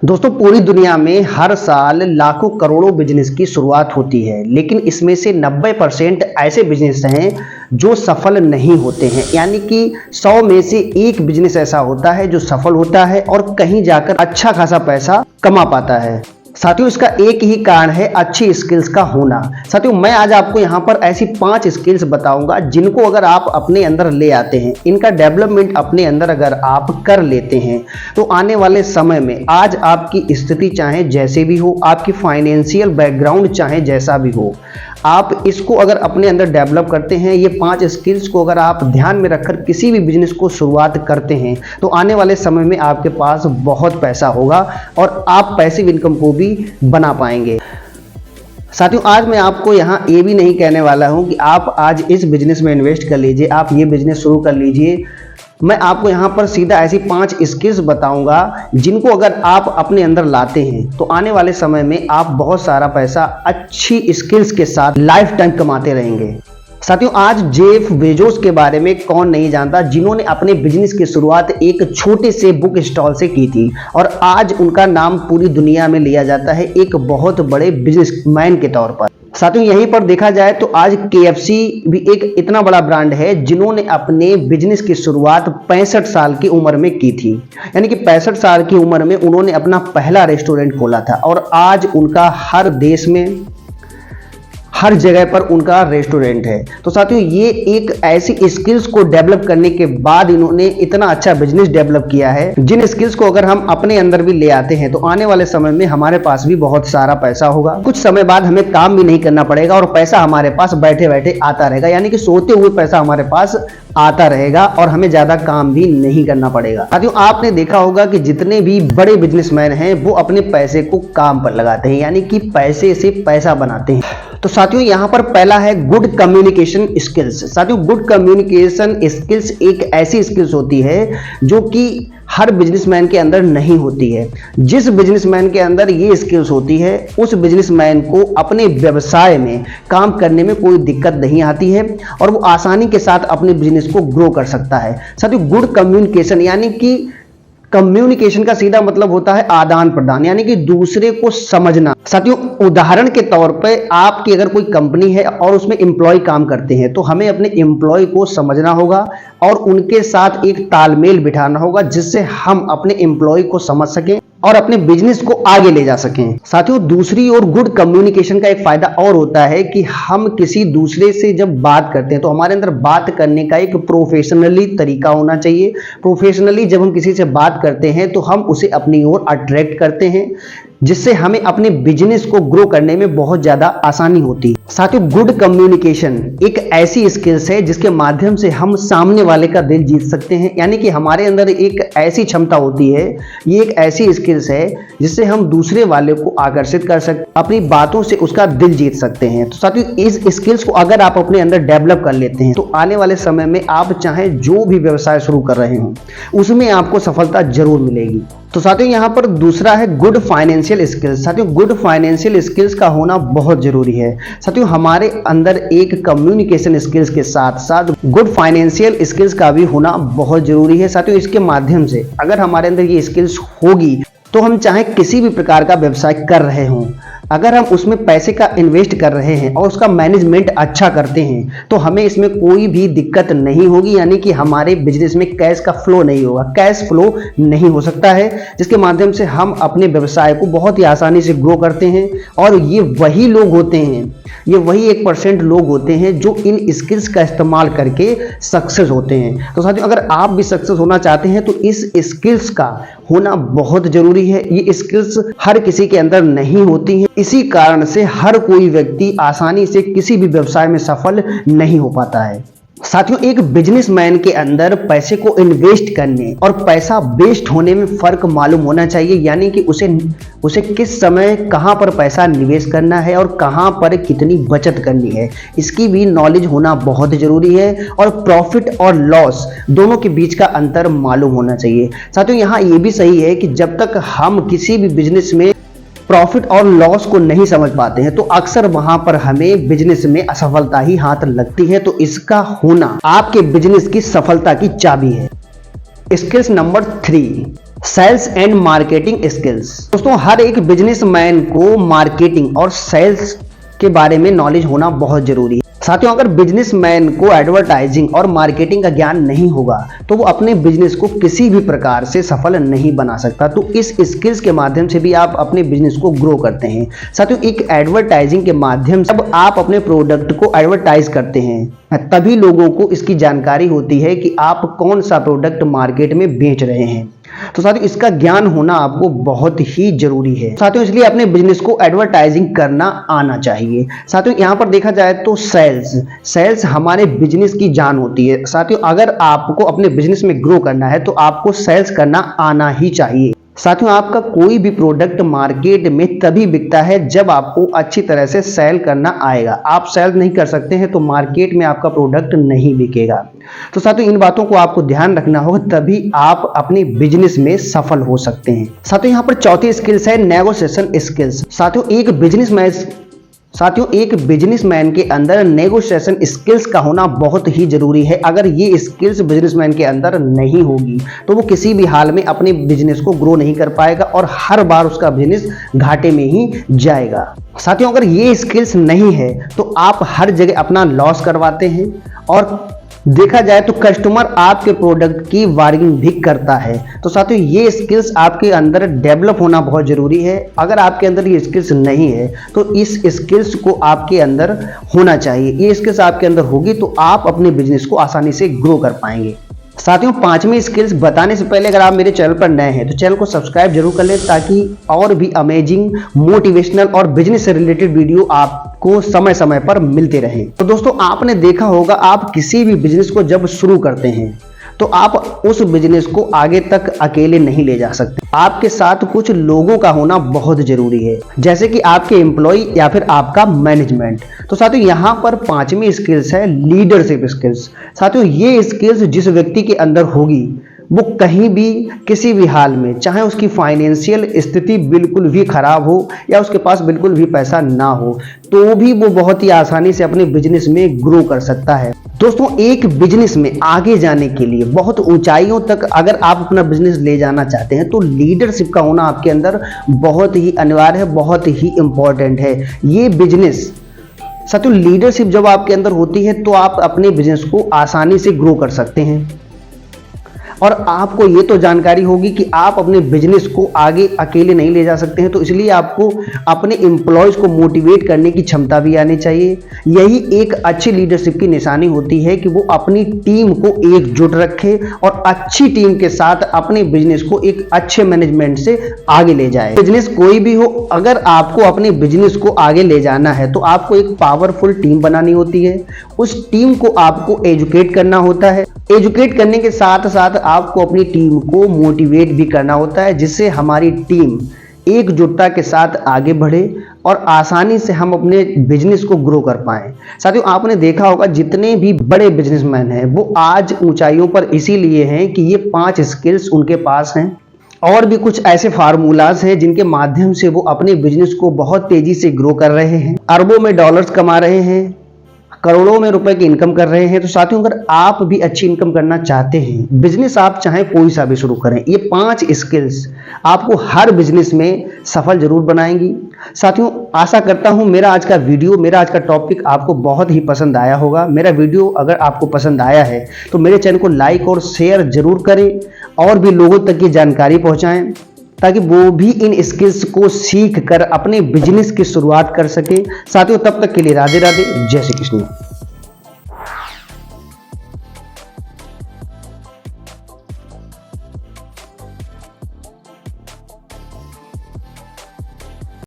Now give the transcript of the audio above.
दोस्तों, पूरी दुनिया में हर साल लाखों करोड़ों बिजनेस की शुरुआत होती है, लेकिन इसमें से 90% ऐसे बिजनेस हैं जो सफल नहीं होते हैं। यानी कि 100 में से एक बिजनेस ऐसा होता है जो सफल होता है और कहीं जाकर अच्छा खासा पैसा कमा पाता है। साथियों, इसका एक ही कारण है अच्छी स्किल्स का होना। साथियों, मैं आज आपको यहाँ पर ऐसी 5 स्किल्स बताऊंगा जिनको अगर आप अपने अंदर ले आते हैं, इनका डेवलपमेंट अपने अंदर अगर आप कर लेते हैं तो आने वाले समय में आज आपकी स्थिति चाहे जैसे भी हो, आपकी फाइनेंशियल बैकग्राउंड चाहे जैसा भी हो, आप इसको अगर अपने अंदर डेवलप करते हैं, ये 5 स्किल्स को अगर आप ध्यान में रखकर किसी भी बिजनेस को शुरुआत करते हैं तो आने वाले समय में आपके पास बहुत पैसा होगा और आप पैसिव इनकम को भी बना पाएंगे। साथियों, आज मैं आपको यहाँ ये भी नहीं कहने वाला हूँ कि आप आज इस बिजनेस में इन्वेस्ट कर लीजिए, आप ये बिजनेस शुरू कर लीजिए। मैं आपको यहाँ पर सीधा ऐसी 5 स्किल्स बताऊंगा जिनको अगर आप अपने अंदर लाते हैं तो आने वाले समय में आप बहुत सारा पैसा अच्छी स्किल्स के साथ लाइफ टाइम कमाते रहेंगे। साथियों, आज जेफ बेजोस के बारे में कौन नहीं जानता, जिन्होंने अपने बिजनेस की शुरुआत एक छोटे से बुक स्टॉल से की थी और आज उनका नाम पूरी दुनिया में लिया जाता है एक बहुत बड़े बिजनेसमैन के तौर पर। साथियों, यहीं पर देखा जाए तो आज KFC भी एक इतना बड़ा ब्रांड है जिन्होंने अपने बिजनेस की शुरुआत 65 साल की उम्र में की थी। यानी कि 65 साल की उम्र में उन्होंने अपना पहला रेस्टोरेंट खोला था और आज उनका हर देश में हर जगह पर उनका रेस्टोरेंट है। तो साथियों, ये एक ऐसी स्किल्स को डेवलप करने के बाद इन्होंने इतना अच्छा बिजनेस डेवलप किया है, जिन स्किल्स को अगर हम अपने अंदर भी ले आते हैं तो आने वाले समय में हमारे पास भी बहुत सारा पैसा होगा। कुछ समय बाद हमें काम भी नहीं करना पड़ेगा और पैसा हमारे पास बैठे बैठे आता रहेगा। यानी कि सोते हुए पैसा हमारे पास आता रहेगा और हमें ज्यादा काम भी नहीं करना पड़ेगा। साथियों, आपने देखा होगा कि जितने भी बड़े बिजनेसमैन हैं वो अपने पैसे को काम पर लगाते हैं, यानी कि पैसे से पैसा बनाते हैं। तो साथियों, यहाँ पर पहला है गुड कम्युनिकेशन स्किल्स। साथियों, गुड कम्युनिकेशन स्किल्स एक ऐसी स्किल्स होती है जो कि हर बिजनेसमैन के अंदर नहीं होती है। जिस बिजनेसमैन के अंदर ये स्किल्स होती है उस बिजनेसमैन को अपने व्यवसाय में काम करने में कोई दिक्कत नहीं आती है और वो आसानी के साथ अपने बिजनेस को ग्रो कर सकता है। साथियों, गुड कम्युनिकेशन यानी कि कम्युनिकेशन का सीधा मतलब होता है आदान प्रदान, यानी कि दूसरे को समझना। साथियों, उदाहरण के तौर पे आपकी अगर कोई कंपनी है और उसमें एम्प्लॉय काम करते हैं तो हमें अपने एम्प्लॉय को समझना होगा और उनके साथ एक तालमेल बिठाना होगा जिससे हम अपने एम्प्लॉय को समझ सकें और अपने बिजनेस को आगे ले जा सकें। साथियों, दूसरी ओर गुड कम्युनिकेशन का एक फायदा और होता है कि हम किसी दूसरे से जब बात करते हैं तो हमारे अंदर बात करने का एक प्रोफेशनली तरीका होना चाहिए। प्रोफेशनली जब हम किसी से बात करते हैं तो हम उसे अपनी ओर अट्रैक्ट करते हैं, जिससे हमें अपने बिजनेस को ग्रो करने में बहुत ज्यादा आसानी होती है। साथियों, गुड कम्युनिकेशन एक ऐसी स्किल्स है जिसके माध्यम से हम सामने वाले का दिल जीत सकते हैं। यानी कि हमारे अंदर एक ऐसी क्षमता होती है, ये एक ऐसी स्किल्स है जिससे हम दूसरे वाले को आकर्षित कर सकते, अपनी बातों से उसका दिल जीत सकते हैं। तो साथियों, इस स्किल्स को अगर आप अपने अंदर डेवलप कर लेते हैं तो आने वाले समय में आप चाहे जो भी व्यवसाय शुरू कर रहे हो उसमें आपको सफलता जरूर मिलेगी। तो साथियों, यहाँ पर दूसरा है गुड फाइनेंशियल स्किल्स। साथियों, गुड फाइनेंशियल स्किल्स का होना बहुत जरूरी है। साथियों, हमारे अंदर एक कम्युनिकेशन स्किल्स के साथ साथ गुड फाइनेंशियल स्किल्स का भी होना बहुत जरूरी है। साथियों, इसके माध्यम से अगर हमारे अंदर ये स्किल्स होगी तो हम चाहे किसी भी प्रकार का व्यवसाय कर रहे हों, अगर हम उसमें पैसे का इन्वेस्ट कर रहे हैं और उसका मैनेजमेंट अच्छा करते हैं तो हमें इसमें कोई भी दिक्कत नहीं होगी। यानी कि हमारे बिजनेस में कैश का फ्लो नहीं होगा, कैश फ्लो नहीं हो सकता है, जिसके माध्यम से हम अपने व्यवसाय को बहुत ही आसानी से ग्रो करते हैं। और ये वही लोग होते हैं, ये वही 1% लोग होते हैं जो इन स्किल्स का इस्तेमाल करके सक्सेस होते हैं। तो साथियों, अगर आप भी सक्सेस होना चाहते हैं तो इस स्किल्स का होना बहुत जरूरी है। ये स्किल्स हर किसी के अंदर नहीं होती हैं, इसी कारण से हर कोई व्यक्ति आसानी से किसी भी व्यवसाय में सफल नहीं हो पाता है। साथियों, एक बिजनेसमैन के अंदर पैसे को इन्वेस्ट करने और पैसा वेस्ट होने में फर्क मालूम होना चाहिए। यानी कि उसे किस समय कहां पर पैसा निवेश करना है और कहां पर कितनी बचत करनी है, इसकी भी नॉलेज होना बहुत जरूरी है। और प्रॉफिट और लॉस दोनों के बीच का अंतर मालूम होना चाहिए। साथियों, यहाँ ये भी सही है कि जब तक हम किसी भी बिजनेस में प्रॉफिट और लॉस को नहीं समझ पाते हैं तो अक्सर वहां पर हमें बिजनेस में असफलता ही हाथ लगती है। तो इसका होना आपके बिजनेस की सफलता की चाबी है। Skills number 3, sales and marketing skills. दोस्तों हर एक बिजनेसमैन को मार्केटिंग और सेल्स के बारे में नॉलेज होना बहुत जरूरी है। साथियों अगर बिजनेसमैन को एडवर्टाइजिंग और मार्केटिंग का ज्ञान नहीं होगा तो वो अपने बिजनेस को किसी भी प्रकार से सफल नहीं बना सकता। तो इस स्किल्स के माध्यम से भी आप अपने बिजनेस को ग्रो करते हैं। साथियों एक एडवर्टाइजिंग के माध्यम से जब आप अपने प्रोडक्ट को एडवर्टाइज करते हैं तभी लोगों को इसकी जानकारी होती है कि आप कौन सा प्रोडक्ट मार्केट में बेच रहे हैं। तो साथियों इसका ज्ञान होना आपको बहुत ही जरूरी है। साथियों इसलिए अपने बिजनेस को एडवर्टाइजिंग करना आना चाहिए। साथियों यहां पर देखा जाए तो सेल्स हमारे बिजनेस की जान होती है। साथियों अगर आपको अपने बिजनेस में ग्रो करना है तो आपको सेल्स करना आना ही चाहिए। साथियों आपका कोई भी प्रोडक्ट मार्केट में तभी बिकता है जब आपको अच्छी तरह से सेल करना आएगा। आप सेल नहीं कर सकते हैं तो मार्केट में आपका प्रोडक्ट नहीं बिकेगा। तो साथियों इन बातों को आपको ध्यान रखना होगा, तभी आप अपने बिजनेस में सफल हो सकते हैं। साथियों यहाँ पर चौथी स्किल्स है नेगोशिएशन स्किल्स। साथियों एक बिजनेसमैन के अंदर नेगोशिएशन स्किल्स का होना बहुत ही जरूरी है। अगर ये स्किल्स बिजनेसमैन के अंदर नहीं होगी तो वो किसी भी हाल में अपने बिजनेस को ग्रो नहीं कर पाएगा और हर बार उसका बिजनेस घाटे में ही जाएगा। साथियों अगर ये स्किल्स नहीं है तो आप हर जगह अपना लॉस करवाते हैं और देखा जाए तो कस्टमर आपके प्रोडक्ट की बार्गेनिंग भी करता है। तो साथियों ये स्किल्स आपके अंदर डेवलप होना बहुत जरूरी है। अगर आपके अंदर ये स्किल्स नहीं है तो इस स्किल्स को आपके अंदर होना चाहिए। ये स्किल्स आपके अंदर होगी तो आप अपने बिजनेस को आसानी से ग्रो कर पाएंगे। साथियों पांचवी स्किल्स बताने से पहले अगर आप मेरे चैनल पर नए हैं तो चैनल को सब्सक्राइब जरूर कर लें ताकि और भी अमेजिंग मोटिवेशनल और बिजनेस से रिलेटेड वीडियो आपको समय समय पर मिलते रहें। तो दोस्तों आपने देखा होगा आप किसी भी बिजनेस को जब शुरू करते हैं तो आप उस बिजनेस को आगे तक अकेले नहीं ले जा सकते। आपके साथ कुछ लोगों का होना बहुत जरूरी है, जैसे कि आपके एम्प्लॉय या फिर आपका मैनेजमेंट। तो साथियों यहाँ पर पांचवी स्किल्स है लीडरशिप स्किल्स। साथियों ये स्किल्स जिस व्यक्ति के अंदर होगी वो कहीं भी किसी भी हाल में, चाहे उसकी फाइनेंशियल स्थिति बिल्कुल भी खराब हो या उसके पास बिल्कुल भी पैसा ना हो, तो भी वो बहुत ही आसानी से अपने बिजनेस में ग्रो कर सकता है। दोस्तों एक बिजनेस में आगे जाने के लिए, बहुत ऊंचाइयों तक अगर आप अपना बिजनेस ले जाना चाहते हैं तो लीडरशिप का होना आपके अंदर बहुत ही अनिवार्य है, बहुत ही इंपॉर्टेंट है। ये बिजनेस साथियों लीडरशिप जब आपके अंदर होती है तो आप अपने बिजनेस को आसानी से ग्रो कर सकते हैं और आपको ये तो जानकारी होगी कि आप अपने बिजनेस को आगे अकेले नहीं ले जा सकते हैं। तो इसलिए आपको अपने एम्प्लॉयज को मोटिवेट करने की क्षमता भी आनी चाहिए। यही एक अच्छी लीडरशिप की निशानी होती है कि वो अपनी टीम को एकजुट रखे और अच्छी टीम के साथ अपने बिजनेस को एक अच्छे मैनेजमेंट से आगे ले जाए। बिजनेस कोई भी हो, अगर आपको अपने बिजनेस को आगे ले जाना है तो आपको एक पावरफुल टीम बनानी होती है। उस टीम को आपको एजुकेट करना होता है। एजुकेट करने के साथ साथ आपको अपनी टीम को मोटिवेट भी करना होता है, जिससे हमारी टीम एकजुटता के साथ आगे बढ़े और आसानी से हम अपने बिजनेस को ग्रो कर पाएं। साथियों आपने देखा होगा जितने भी बड़े बिजनेसमैन हैं वो आज ऊंचाइयों पर इसीलिए हैं कि ये 5 स्किल्स उनके पास हैं। और भी कुछ ऐसे फार्मूलाज हैं जिनके माध्यम से वो अपने बिजनेस को बहुत तेजी से ग्रो कर रहे हैं, अरबों में डॉलर्स कमा रहे हैं, करोड़ों में रुपए की इनकम कर रहे हैं। तो साथियों अगर आप भी अच्छी इनकम करना चाहते हैं, बिजनेस आप चाहे कोई सा भी शुरू करें, ये 5 स्किल्स आपको हर बिजनेस में सफल जरूर बनाएंगी। साथियों आशा करता हूं मेरा आज का टॉपिक आपको बहुत ही पसंद आया होगा। मेरा वीडियो अगर आपको पसंद आया है तो मेरे चैनल को लाइक और शेयर जरूर करें और भी लोगों तक की जानकारी पहुंचाएं ताकि वो भी इन स्किल्स को सीख कर अपने बिजनेस की शुरुआत कर सके। साथियों तब तक के लिए राधे राधे, जय श्री कृष्ण।